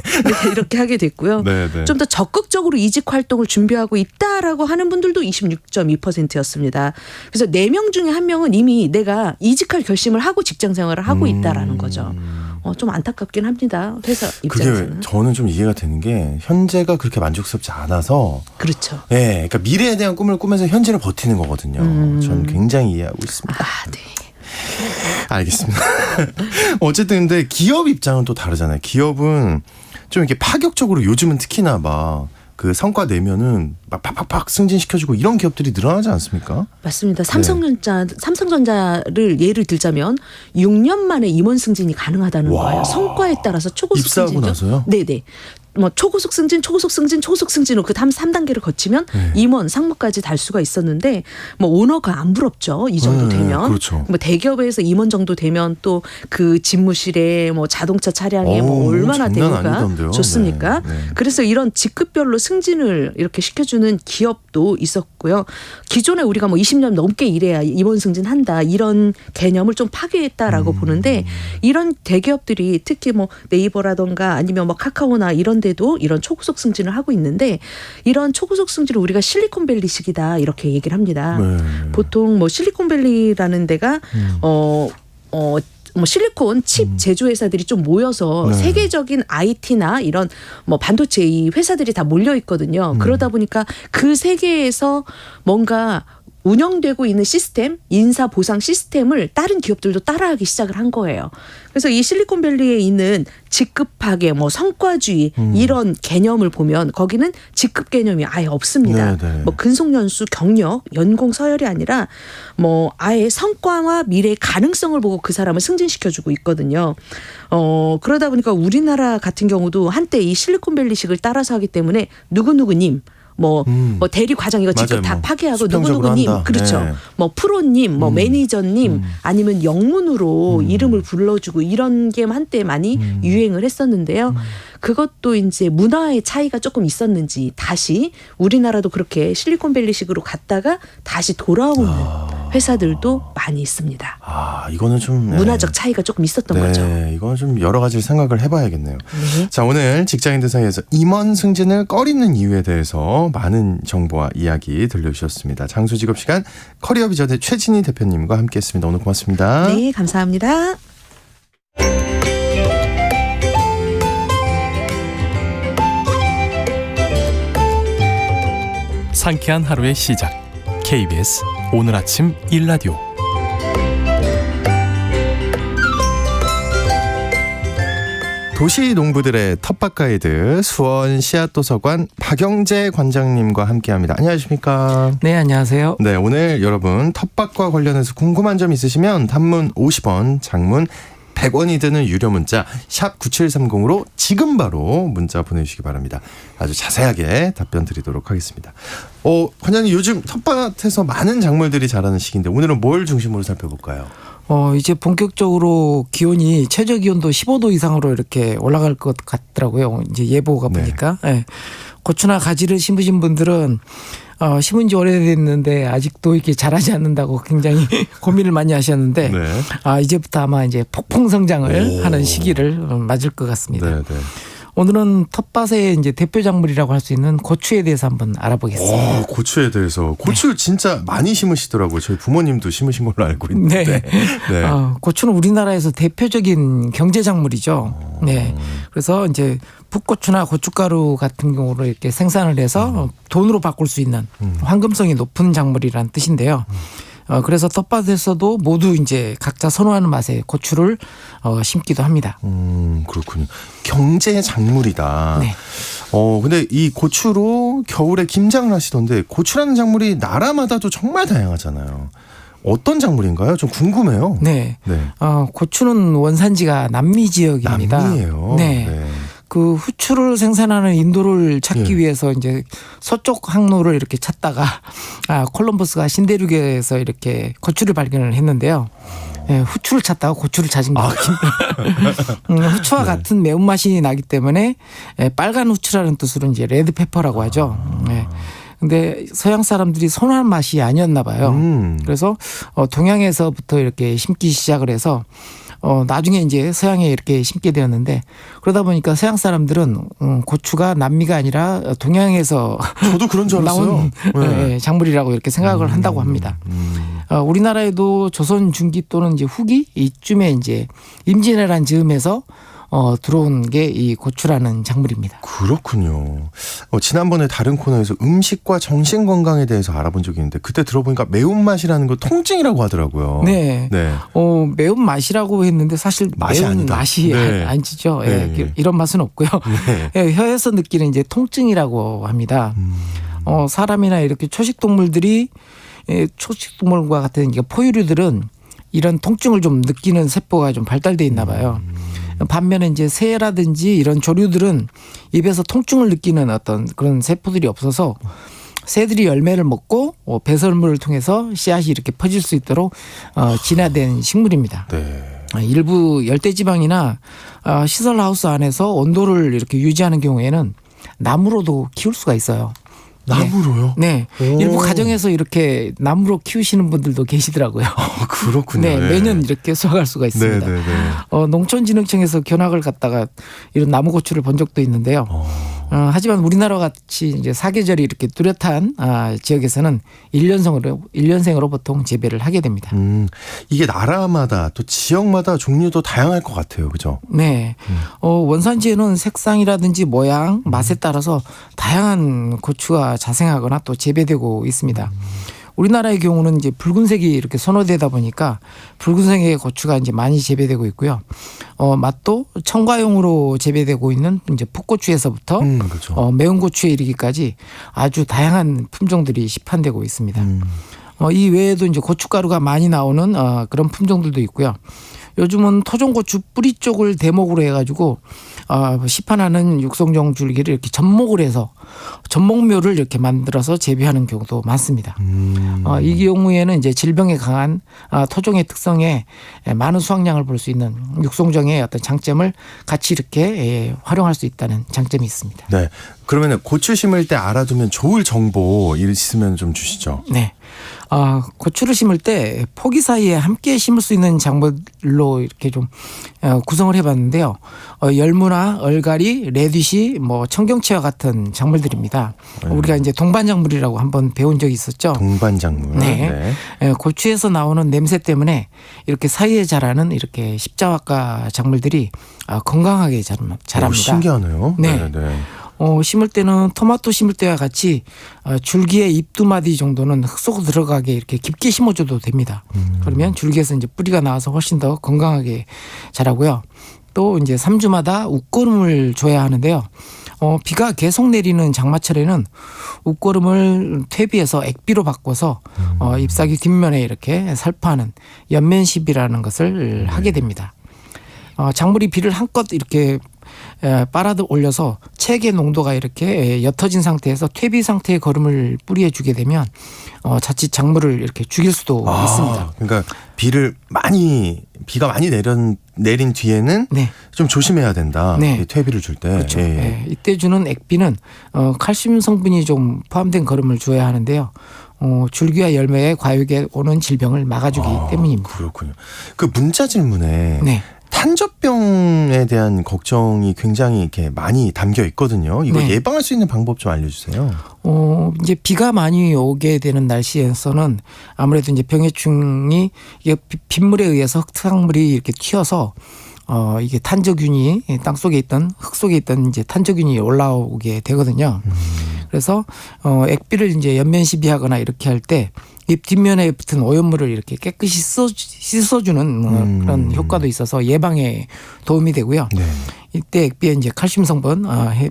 Speaker 6: 이렇게 하게 됐고요.
Speaker 2: 네네.
Speaker 6: 좀 더 적극적으로 이직 활동을 준비하고 있다라고 하는 분들도 26.2%였습니다. 그래서 4명 중에 1명은 이미 내가 이직할 결심을 하고 직장 생활을 하고 있다라는 거죠. 좀 안타깝긴 합니다. 회사 입장에서는.
Speaker 2: 그게 저는 좀 이해가 되는 게 현재가 그렇게 만족스럽지 않아서
Speaker 6: 그렇죠.
Speaker 2: 네, 그러니까 미래에 대한 꿈을 꾸면서 현재를 버티는 거거든요. 저는 굉장히 이해하고 있습니다.
Speaker 6: 네.
Speaker 2: 알겠습니다. 어쨌든 근데 기업 입장은 또 다르잖아요. 기업은 좀 이렇게 파격적으로 요즘은 특히나 막 그 성과 내면은 막 팍팍팍 승진시켜주고 이런 기업들이 늘어나지 않습니까?
Speaker 6: 맞습니다. 삼성전자를 예를 들자면 6년 만에 임원 승진이 가능하다는 거예요. 성과에 따라서 초고속
Speaker 2: 입사하고
Speaker 6: 승진이죠.
Speaker 2: 나서요?
Speaker 6: 네네. 뭐 초고속 승진으로 그 다음 3단계를 거치면 임원 상무까지 달 수가 있었는데 뭐 오너가 안 부럽죠. 이 정도 되면.
Speaker 2: 그렇죠.
Speaker 6: 뭐 대기업에서 임원 정도 되면 또 그 집무실에 뭐 자동차 차량에 뭐 얼마나
Speaker 2: 장난
Speaker 6: 대우가
Speaker 2: 아니던데요.
Speaker 6: 좋습니까?
Speaker 2: 네.
Speaker 6: 그래서 이런 직급별로 승진을 이렇게 시켜주는 기업도 있었고요. 기존에 우리가 뭐 20년 넘게 일해야 임원 승진한다 이런 개념을 좀 파괴했다라고 보는데 이런 대기업들이 특히 뭐 네이버라던가 아니면 뭐 카카오나 이런 데도 이런 초고속 승진을 하고 있는데 이런 초고속 승진을 우리가 실리콘밸리식이다 이렇게 얘기를 합니다.
Speaker 2: 네.
Speaker 6: 보통 뭐 실리콘밸리라는 데가 뭐 실리콘 칩 제조회사들이 좀 모여서 세계적인 IT나 이런 뭐 반도체 이 회사들이 다 몰려 있거든요. 그러다 보니까 그 세계에서 뭔가 운영되고 있는 시스템, 인사 보상 시스템을 다른 기업들도 따라하기 시작을 한 거예요. 그래서 이 실리콘밸리에 있는 직급파괴, 뭐 성과주의 이런 개념을 보면 거기는 직급 개념이 아예 없습니다.
Speaker 2: 네네.
Speaker 6: 뭐 근속연수, 경력, 연공 서열이 아니라 뭐 아예 성과와 미래의 가능성을 보고 그 사람을 승진시켜주고 있거든요. 그러다 보니까 우리나라 같은 경우도 한때 이 실리콘밸리식을 따라서 하기 때문에 누구누구님 뭐 대리 과장 이거 직급
Speaker 2: 맞아요.
Speaker 6: 다
Speaker 2: 뭐
Speaker 6: 파괴하고
Speaker 2: 수평적으로
Speaker 6: 누구누구님
Speaker 2: 한다.
Speaker 6: 그렇죠.
Speaker 2: 네.
Speaker 6: 뭐 프로님, 뭐 매니저님 아니면 영문으로 이름을 불러주고 이런 게 한때 많이 유행을 했었는데요. 그것도 이제 문화의 차이가 조금 있었는지 다시 우리나라도 그렇게 실리콘밸리식으로 갔다가 다시 돌아오는 회사들도 많이 있습니다.
Speaker 2: 이거는 좀
Speaker 6: 문화적 차이가 조금 있었던
Speaker 2: 네,
Speaker 6: 거죠.
Speaker 2: 이건 좀 여러 가지 생각을 해봐야겠네요.
Speaker 6: 네.
Speaker 2: 자, 오늘 직장인들 사이에서 임원 승진을 꺼리는 이유에 대해서 많은 정보와 이야기 들려주셨습니다. 장수직업 시간 커리어 비전의 최진희 대표님과 함께했습니다. 오늘 고맙습니다.
Speaker 6: 네, 감사합니다.
Speaker 1: 상쾌한 하루의 시작. KBS 오늘 아침 1라디오.
Speaker 2: 도시 농부들의 텃밭 가이드 수원 씨앗도서관 박영재 관장님과 함께합니다. 안녕하십니까?
Speaker 7: 네, 안녕하세요.
Speaker 2: 네, 오늘 여러분 텃밭과 관련해서 궁금한 점 있으시면 단문 50원, 장문 100원이 드는 유료 문자 샵 9730으로 지금 바로 문자 보내주시기 바랍니다. 아주 자세하게 답변 드리도록 하겠습니다. 관장님 요즘 텃밭에서 많은 작물들이 자라는 시기인데 오늘은 뭘 중심으로 살펴볼까요?
Speaker 7: 이제 본격적으로 기온이 최저 기온도 15도 이상으로 이렇게 올라갈 것 같더라고요. 이제 예보가
Speaker 2: 네.
Speaker 7: 보니까. 예. 고추나 가지를 심으신 분들은 심은 지 오래됐는데 아직도 이렇게 자라지 않는다고 굉장히 고민을 많이 하셨는데
Speaker 2: 네.
Speaker 7: 이제부터 아마 이제 폭풍 성장을
Speaker 2: 오.
Speaker 7: 하는 시기를 맞을 것 같습니다.
Speaker 2: 네, 네.
Speaker 7: 오늘은 텃밭의 이제 대표 작물이라고 할 수 있는 고추에 대해서 한번 알아보겠습니다.
Speaker 2: 고추에 대해서 고추 진짜 많이 심으시더라고요. 저희 부모님도 심으신 걸로 알고 있는데.
Speaker 7: 네.
Speaker 2: 네.
Speaker 7: 고추는 우리나라에서 대표적인 경제 작물이죠. 네. 그래서 이제 풋고추나 고춧가루 같은 경우로 이렇게 생산을 해서 돈으로 바꿀 수 있는 황금성이 높은 작물이라는 뜻인데요. 그래서 텃밭에서도 모두 이제 각자 선호하는 맛의 고추를 심기도 합니다.
Speaker 2: 그렇군요. 경제 작물이다.
Speaker 7: 네.
Speaker 2: 근데 이 고추로 겨울에 김장을 하시던데 고추라는 작물이 나라마다도 정말 다양하잖아요. 어떤 작물인가요? 좀 궁금해요.
Speaker 7: 네.
Speaker 2: 네.
Speaker 7: 고추는 원산지가 남미 지역입니다.
Speaker 2: 남미예요.
Speaker 7: 네. 그 후추를 생산하는 인도를 찾기
Speaker 2: 예.
Speaker 7: 위해서 이제 서쪽 항로를 이렇게 찾다가 콜럼버스가 신대륙에서 이렇게 고추를 발견을 했는데요. 예, 후추를 찾다가 고추를 찾은 거예요. 후추와 같은 매운맛이 나기 때문에 빨간 후추라는 뜻으로 이제 레드페퍼라고 하죠. 예. 근데 서양 사람들이 선호하는 맛이 아니었나 봐요. 그래서 동양에서부터 이렇게 심기 시작을 해서 나중에 이제 서양에 이렇게 심게 되었는데 그러다 보니까 서양 사람들은 고추가 남미가 아니라 동양에서
Speaker 2: 저도 그런 줄 알았어요.
Speaker 7: 나온 작물이라고 이렇게 생각을 한다고 합니다. 우리나라에도 조선 중기 또는 이제 후기 이쯤에 이제 임진왜란 즈음에서 들어온 게 이 고추라는 작물입니다.
Speaker 2: 그렇군요. 지난번에 다른 코너에서 음식과 정신 건강에 대해서 알아본 적이 있는데 그때 들어보니까 매운맛이라는 거 통증이라고 하더라고요.
Speaker 7: 네.
Speaker 2: 네.
Speaker 7: 매운 맛이라고 했는데 사실
Speaker 2: 맛이
Speaker 7: 매운
Speaker 2: 아니다.
Speaker 7: 맛이
Speaker 2: 네.
Speaker 7: 아니죠.
Speaker 2: 네.
Speaker 7: 예, 이런 맛은 없고요.
Speaker 2: 네.
Speaker 7: 예, 혀에서 느끼는 이제 통증이라고 합니다. 사람이나 이렇게 초식동물들이 초식동물과 같은 이게 포유류들은 이런 통증을 좀 느끼는 세포가 좀 발달돼 있나 봐요. 반면에 이제 새라든지 이런 조류들은 입에서 통증을 느끼는 어떤 그런 세포들이 없어서 새들이 열매를 먹고 배설물을 통해서 씨앗이 이렇게 퍼질 수 있도록 진화된 식물입니다.
Speaker 2: 네.
Speaker 7: 일부 열대지방이나 시설 하우스 안에서 온도를 이렇게 유지하는 경우에는 나무로도 키울 수가 있어요.
Speaker 2: 나무로요?
Speaker 7: 네. 일부 가정에서 이렇게 나무로 키우시는 분들도 계시더라고요.
Speaker 2: 그렇군요.
Speaker 7: 네. 매년 이렇게 수확할 수가 있습니다.
Speaker 2: 네, 네, 네.
Speaker 7: 농촌진흥청에서 견학을 갔다가 이런 나무고추를 본 적도 있는데요. 하지만 우리나라 같이 이제 사계절이 이렇게 뚜렷한 지역에서는 1년생으로 보통 재배를 하게 됩니다.
Speaker 2: 이게 나라마다 또 지역마다 종류도 다양할 것 같아요. 그죠?
Speaker 7: 네. 원산지에는 색상이라든지 모양, 맛에 따라서 다양한 고추가 자생하거나 또 재배되고 있습니다. 우리나라의 경우는 이제 붉은색이 이렇게 선호되다 보니까 붉은색의 고추가 이제 많이 재배되고 있고요. 맛도 첨가용으로 재배되고 있는 이제 풋고추에서부터
Speaker 2: 그렇죠.
Speaker 7: 매운 고추에 이르기까지 아주 다양한 품종들이 시판되고 있습니다. 이 외에도 이제 고춧가루가 많이 나오는 그런 품종들도 있고요. 요즘은 토종고추 뿌리 쪽을 대목으로 해가지고 시판하는 육성종 줄기를 이렇게 접목을 해서 접목묘를 이렇게 만들어서 재배하는 경우도 많습니다. 이 경우에는 이제 질병에 강한 토종의 특성에 많은 수확량을 볼 수 있는 육성종의 어떤 장점을 같이 이렇게 활용할 수 있다는 장점이 있습니다.
Speaker 2: 네. 그러면 고추 심을 때 알아두면 좋을 정보 있으면 좀 주시죠.
Speaker 7: 네. 고추를 심을 때 포기 사이에 함께 심을 수 있는 작물로 이렇게 좀 구성을 해봤는데요. 열무나 얼갈이, 레디시, 청경채와 같은 작물들입니다. 우리가 이제 동반작물이라고 한번 배운 적이 있었죠.
Speaker 2: 동반작물.
Speaker 7: 네. 고추에서 나오는 냄새 때문에 이렇게 사이에 자라는 이렇게 십자화과 작물들이 건강하게 자랍니다.
Speaker 2: 신기하네요.
Speaker 7: 네.
Speaker 2: 네.
Speaker 7: 심을 때는 토마토 심을 때와 같이 줄기의 잎 두 마디 정도는 흙 속으로 들어가게 이렇게 깊게 심어줘도 됩니다. 그러면 줄기에서 이제 뿌리가 나와서 훨씬 더 건강하게 자라고요. 또 이제 3주마다 웃거름을 줘야 하는데요. 비가 계속 내리는 장마철에는 웃거름을 퇴비해서 액비로 바꿔서 잎사귀 뒷면에 이렇게 살포하는 연면시비라는 것을 하게 됩니다. 작물이 비를 한껏 이렇게 빨아들 올려서 체계 농도가 이렇게 옅어진 상태에서 퇴비 상태의 거름을 뿌리에 주게 되면 자칫 작물을 이렇게 죽일 수도 있습니다.
Speaker 2: 그러니까 비가 많이 내린 뒤에는
Speaker 7: 네.
Speaker 2: 좀 조심해야 된다.
Speaker 7: 네.
Speaker 2: 퇴비를 줄 때.
Speaker 7: 그렇죠.
Speaker 2: 예.
Speaker 7: 예, 이때 주는 액비는 칼슘 성분이 좀 포함된 거름을 줘야 하는데요. 줄기와 열매에 과육에 오는 질병을 막아주기 때문입니다.
Speaker 2: 그렇군요. 그 문자 질문에
Speaker 7: 네.
Speaker 2: 탄저병에 대한 걱정이 굉장히 이렇게 많이 담겨 있거든요. 이거
Speaker 7: 네.
Speaker 2: 예방할 수 있는 방법 좀 알려주세요.
Speaker 7: 이제 비가 많이 오게 되는 날씨에서는 아무래도 이제 병해충이 이게 빗물에 의해서 흙탕물이 이렇게 튀어서 이게 탄저균이 땅 속에 있던 흙 속에 있던 이제 탄저균이 올라오게 되거든요. 그래서 액비를 이제 연면시비하거나 이렇게 할 때 잎 뒷면에 붙은 오염물을 이렇게 깨끗이 씻어주는 그런 효과도 있어서 예방에 도움이 되고요.
Speaker 2: 네.
Speaker 7: 이때 액비에 이제 칼슘 성분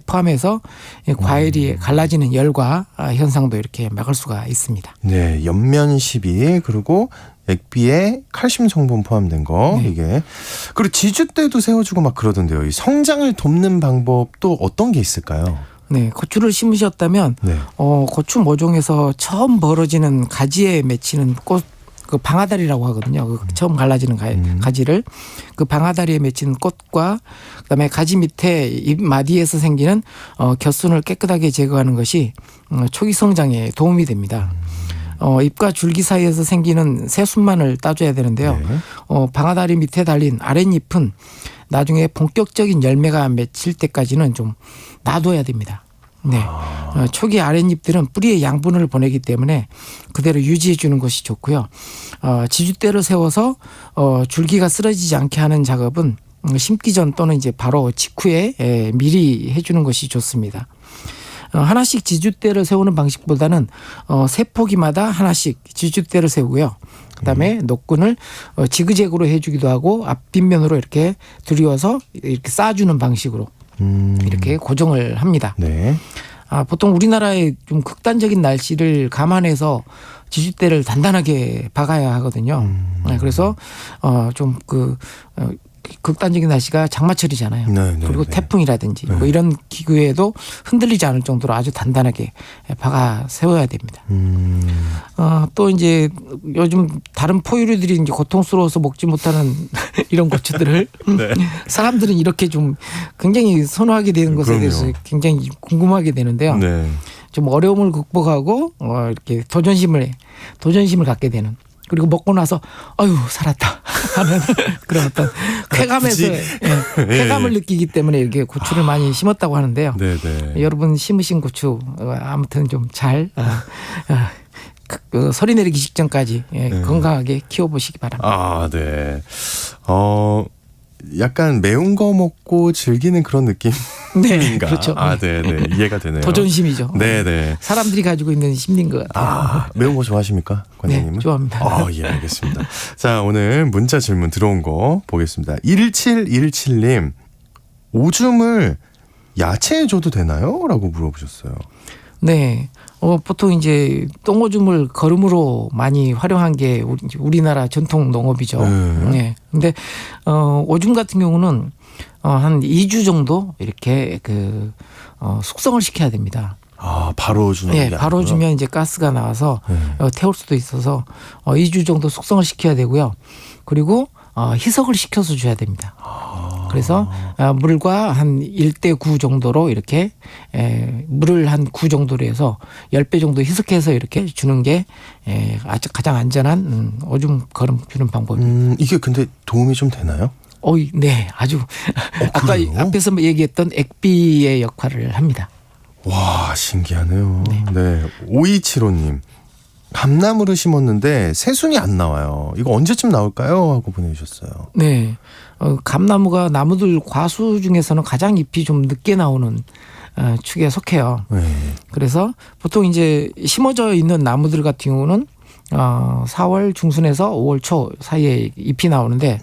Speaker 7: 포함해서 과일이 갈라지는 열과 현상도 이렇게 막을 수가 있습니다.
Speaker 2: 네, 연면 시비 그리고 액비에 칼슘 성분 포함된 거
Speaker 7: 네.
Speaker 2: 이게 그리고 지주 때도 세워주고 막 그러던데요. 이 성장을 돕는 방법도 어떤 게 있을까요?
Speaker 7: 네, 고추를 심으셨다면
Speaker 2: 네.
Speaker 7: 고추 모종에서 처음 벌어지는 가지에 맺히는 꽃, 그 방아다리라고 하거든요. 그 처음 갈라지는 가지를 그 방아다리에 맺히는 꽃과 그다음에 가지 밑에 잎 마디에서 생기는 곁순을 깨끗하게 제거하는 것이 초기 성장에 도움이 됩니다. 잎과 줄기 사이에서 생기는 새순만을 따줘야 되는데요.
Speaker 2: 네.
Speaker 7: 방아다리 밑에 달린 아랫잎은 나중에 본격적인 열매가 맺힐 때까지는 좀 놔둬야 됩니다. 네. 초기 아랫잎들은 뿌리에 양분을 보내기 때문에 그대로 유지해 주는 것이 좋고요. 지주대를 세워서 줄기가 쓰러지지 않게 하는 작업은 심기 전 또는 이제 바로 직후에 미리 해주는 것이 좋습니다. 하나씩 지주대를 세우는 방식보다는 세 포기마다 하나씩 지주대를 세우고요. 그다음에 녹근을 지그재그로 해주기도 하고 앞뒷면으로 이렇게 들이워서 이렇게 쌓아주는 방식으로 이렇게 고정을 합니다.
Speaker 2: 네.
Speaker 7: 보통 우리나라의 좀 극단적인 날씨를 감안해서 지주대를 단단하게 박아야 하거든요. 그래서 좀 극단적인 날씨가 장마철이잖아요.
Speaker 2: 네, 네,
Speaker 7: 그리고
Speaker 2: 네.
Speaker 7: 태풍이라든지
Speaker 2: 네.
Speaker 7: 뭐 이런 기후에도 흔들리지 않을 정도로 아주 단단하게 박아 세워야 됩니다. 또 이제 요즘 다른 포유류들이 이제 고통스러워서 먹지 못하는 이런 고추들을
Speaker 2: 네.
Speaker 7: 사람들은 이렇게 좀 굉장히 선호하게 되는 것에
Speaker 2: 그럼요.
Speaker 7: 대해서 굉장히 궁금하게 되는데요.
Speaker 2: 네.
Speaker 7: 좀 어려움을 극복하고 이렇게 도전심을 갖게 되는. 그리고 먹고 나서 아유 살았다 하는 그런 어떤 쾌감을 느끼기 때문에 이렇게 고추를 많이 심었다고 하는데요.
Speaker 2: 네네.
Speaker 7: 여러분 심으신 고추 아무튼 좀 잘 서리 내리기 직전까지 건강하게 키워보시기 바랍니다.
Speaker 2: 아, 네. 약간 매운 거 먹고 즐기는 그런 느낌?
Speaker 7: 네, 그렇죠.
Speaker 2: 아, 네네. 이해가 되네요.
Speaker 7: 도전심이죠.
Speaker 2: 네네.
Speaker 7: 사람들이 가지고 있는 심리인 것 같아요.
Speaker 2: 매운 거 좋아하십니까? 관장님은?
Speaker 7: 네, 좋아합니다.
Speaker 2: 예, 알겠습니다. 자, 오늘 문자 질문 들어온 거 보겠습니다. 1717님, 오줌을 야채에 줘도 되나요? 라고 물어보셨어요.
Speaker 7: 네. 보통 이제 똥오줌을 거름으로 많이 활용한 게 우리나라 전통 농업이죠. 네. 근데 오줌 같은 경우는 한 2주 정도 이렇게 숙성을 시켜야 됩니다.
Speaker 2: 바로 주는
Speaker 7: 네,
Speaker 2: 게
Speaker 7: 바로
Speaker 2: 아니고요?
Speaker 7: 주면 이제 가스가 나와서 태울 수도 있어서 2주 정도 숙성을 시켜야 되고요. 그리고 희석을 시켜서 줘야 됩니다. 그래서 물과 한 1:9 정도로 이렇게 물을 한 9 정도로 해서 10배 정도 희석해서 이렇게 주는 게 가장 안전한 오줌 거름 주는 방법입니다.
Speaker 2: 이게 근데 도움이 좀 되나요?
Speaker 7: 네, 아주 아까
Speaker 2: 그래요?
Speaker 7: 앞에서 얘기했던 액비의 역할을 합니다.
Speaker 2: 와, 신기하네요. 네. 5275님. 감나무를 심었는데 새순이 안 나와요. 이거 언제쯤 나올까요? 하고 보내주셨어요.
Speaker 7: 네. 감나무가 나무들 과수 중에서는 가장 잎이 좀 늦게 나오는 축에 속해요.
Speaker 2: 네.
Speaker 7: 그래서 보통 이제 심어져 있는 나무들 같은 경우는 4월 중순에서 5월 초 사이에 잎이 나오는데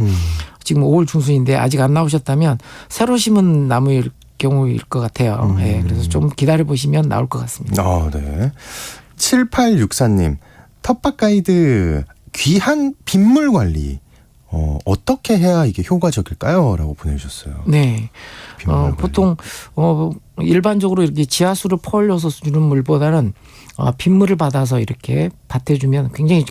Speaker 7: 지금 5월 중순인데 아직 안 나오셨다면 새로 심은 나무일 경우일 것 같아요. 네, 그래서 좀 기다려 보시면 나올 것 같습니다.
Speaker 2: 네. 7864님, 텃밭 가이드 귀한 빗물 관리 어떻게 해야 이게 효과적일까요? 라고 보내주셨어요.
Speaker 7: 네.
Speaker 2: 빗물 관리.
Speaker 7: 보통 일반적으로 이렇게 지하수를 퍼올려서 주는 물보다는 빗물을 받아서 이렇게 밭에 주면 굉장히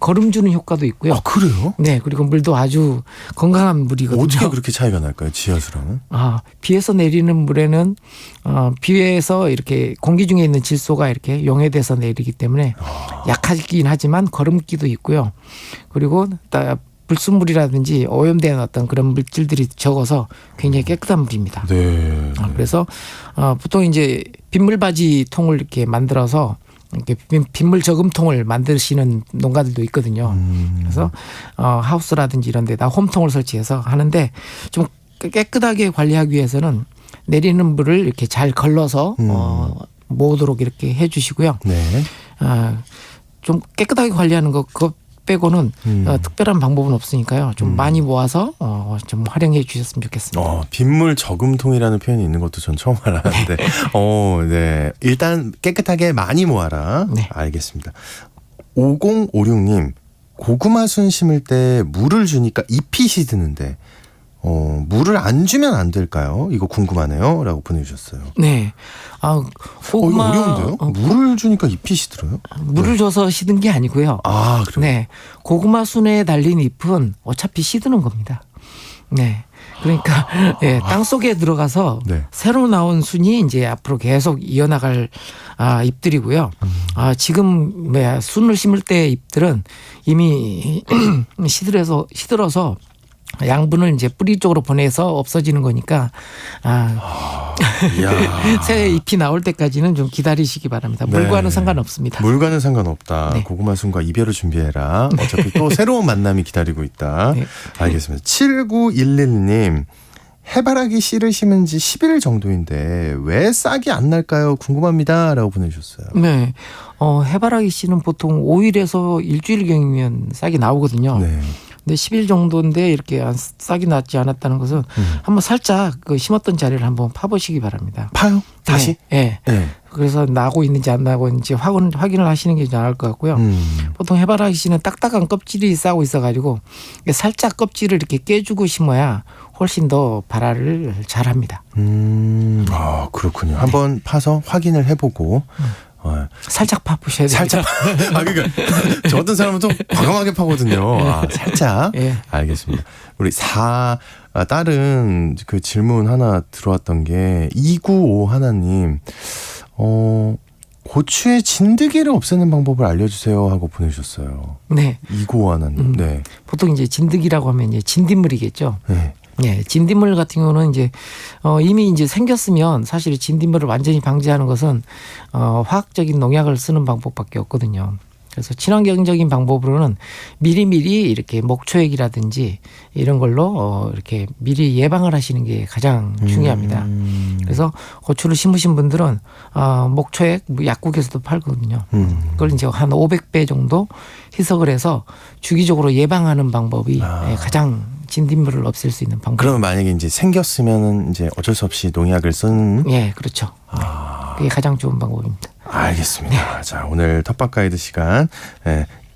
Speaker 7: 거름 주는 효과도 있고요.
Speaker 2: 아, 그래요?
Speaker 7: 네, 그리고 물도 아주 건강한 물이거든요.
Speaker 2: 어떻게 그렇게 차이가 날까요? 지하수랑은?
Speaker 7: 비에서 내리는 물에는 비에서 이렇게 공기 중에 있는 질소가 이렇게 용해돼서 내리기 때문에 약하긴 하지만 거름기도 있고요. 그리고 불순물이라든지 오염된 어떤 그런 물질들이 적어서 굉장히 깨끗한 물입니다.
Speaker 2: 네.
Speaker 7: 그래서 보통 이제 빗물바지 통을 이렇게 만들어서 이렇게 빗물 저금통을 만드시는 농가들도 있거든요. 그래서 하우스라든지 이런 데다 홈통을 설치해서 하는데 좀 깨끗하게 관리하기 위해서는 내리는 물을 이렇게 잘 걸러서 모으도록 이렇게 해 주시고요.
Speaker 2: 네.
Speaker 7: 좀 깨끗하게 관리하는 그거 빼고는 특별한 방법은 없으니까요. 좀 많이 모아서 좀 활용해 주셨으면 좋겠습니다.
Speaker 2: 빗물 저금통이라는 표현이 있는 것도 전 처음 알았는데, 네. 일단 깨끗하게 많이 모아라.
Speaker 7: 네.
Speaker 2: 알겠습니다. 5056님, 고구마 순 심을 때 물을 주니까 잎이 시드는데, 물을 안 주면 안 될까요? 이거 궁금하네요. 라고 보내주셨어요.
Speaker 7: 네. 고구마
Speaker 2: 이거 어려운데요? 물을 주니까 잎이 시들어요?
Speaker 7: 물을 줘서 시든 게 아니고요.
Speaker 2: 그래요?
Speaker 7: 네. 고구마 순에 달린 잎은 어차피 시드는 겁니다. 네. 그러니까 땅 속에 들어가서
Speaker 2: 네.
Speaker 7: 새로 나온 순이 이제 앞으로 계속 이어나갈 잎들이고요. 지금 순을 심을 때 잎들은 이미 시들어서 양분을 이제 뿌리 쪽으로 보내서 없어지는 거니까 새 잎이 나올 때까지는 좀 기다리시기 바랍니다. 물과는 상관없습니다.
Speaker 2: 물과는 상관없다.
Speaker 7: 네.
Speaker 2: 고구마 순과 이별을 준비해라. 어차피 또 새로운 만남이 기다리고 있다.
Speaker 7: 네.
Speaker 2: 알겠습니다. 7911님. 해바라기 씨를 심은 지 10일 정도인데 왜 싹이 안 날까요? 궁금합니다. 라고 보내주셨어요.
Speaker 7: 네. 해바라기 씨는 보통 5일에서 일주일경이면 싹이 나오거든요.
Speaker 2: 네.
Speaker 7: 근데 10일 정도인데 이렇게 싹이 났지 않았다는 것은 한번 살짝 그 심었던 자리를 한번 파보시기 바랍니다.
Speaker 2: 파요? 다시?
Speaker 7: 네.
Speaker 2: 네.
Speaker 7: 그래서 나고 있는지 안 나고 있는지 확인을 하시는 게 나을 것 같고요. 보통 해바라기 씨는 딱딱한 껍질이 싸고 있어가지고 살짝 껍질을 이렇게 깨주고 심어야 훨씬 더 발화를 잘합니다.
Speaker 2: 그렇군요. 한번 파서 확인을 해보고.
Speaker 7: 살짝 파보셔야 돼요.
Speaker 2: 살짝. 그러니까 저 같은 사람은 또 과감하게 파거든요. 살짝.
Speaker 7: 예.
Speaker 2: 알겠습니다. 우리 다른 그 질문 하나 들어왔던 게 295 하나님. 고추의 진드기를 없애는 방법을 알려주세요 하고 보내주셨어요.
Speaker 7: 네.
Speaker 2: 295 하나님. 네.
Speaker 7: 보통 이제 진드기라고 하면 이제 진딧물이겠죠.
Speaker 2: 네.
Speaker 7: 네, 진딧물 같은 경우는 이제 이미 이제 생겼으면 사실 진딧물을 완전히 방지하는 것은 화학적인 농약을 쓰는 방법밖에 없거든요. 그래서 친환경적인 방법으로는 미리미리 이렇게 목초액이라든지 이런 걸로 이렇게 미리 예방을 하시는 게 가장 중요합니다. 그래서 고추를 심으신 분들은 목초액 약국에서도 팔거든요. 그걸 이제 한 500배 정도 희석을 해서 주기적으로 예방하는 방법이 가장 진딧물을 없앨 수 있는 방법.
Speaker 2: 그러면 만약에 이제 생겼으면은 이제 어쩔 수 없이 농약을 쓰는.
Speaker 7: 예, 그렇죠. 그게 가장 좋은 방법입니다.
Speaker 2: 알겠습니다. 자, 오늘 텃밭 가이드 시간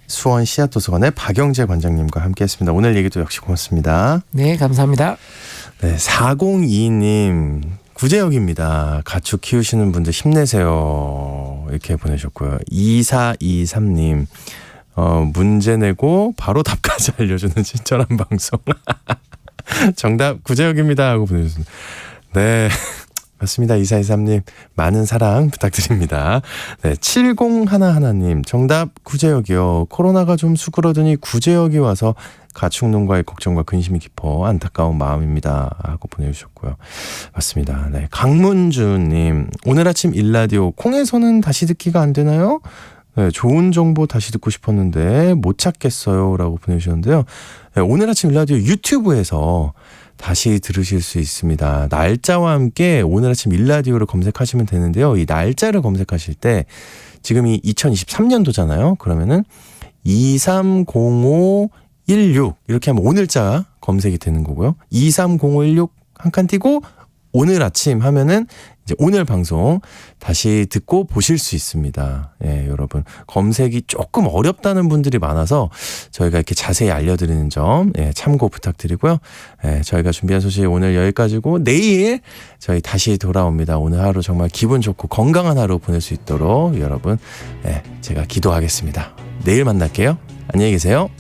Speaker 2: 수원 씨앗도서관의 박영재 관장님과 함께했습니다. 오늘 얘기도 역시 고맙습니다.
Speaker 7: 네, 감사합니다.
Speaker 2: 네, 4022님 구제역입니다. 가축 키우시는 분들 힘내세요. 이렇게 보내셨고요. 2423님 문제 내고 바로 답까지 알려주는 친절한 방송. 정답 구제역입니다 하고 보내주셨습니다. 네. 맞습니다. 2423님 많은 사랑 부탁드립니다. 네, 7011님 정답 구제역이요. 코로나가 좀 수그러드니 구제역이 와서 가축농가의 걱정과 근심이 깊어 안타까운 마음입니다 하고 보내주셨고요. 맞습니다. 네, 강문주님 오늘 아침 일라디오 콩에서는 다시 듣기가 안 되나요? 네, 좋은 정보 다시 듣고 싶었는데 못 찾겠어요 라고 보내주셨는데요. 네, 오늘 아침 일라디오 유튜브에서 다시 들으실 수 있습니다. 날짜와 함께 오늘 아침 일라디오를 검색하시면 되는데요. 이 날짜를 검색하실 때 지금이 2023년도잖아요. 그러면은 230516 이렇게 하면 오늘자 검색이 되는 거고요. 230516 한 칸 띄고 오늘 아침 하면은 이제 오늘 방송 다시 듣고 보실 수 있습니다. 예, 여러분 검색이 조금 어렵다는 분들이 많아서 저희가 이렇게 자세히 알려드리는 점 참고 부탁드리고요. 저희가 준비한 소식 오늘 여기까지고 내일 저희 다시 돌아옵니다. 오늘 하루 정말 기분 좋고 건강한 하루 보낼 수 있도록 여러분 제가 기도하겠습니다. 내일 만날게요. 안녕히 계세요.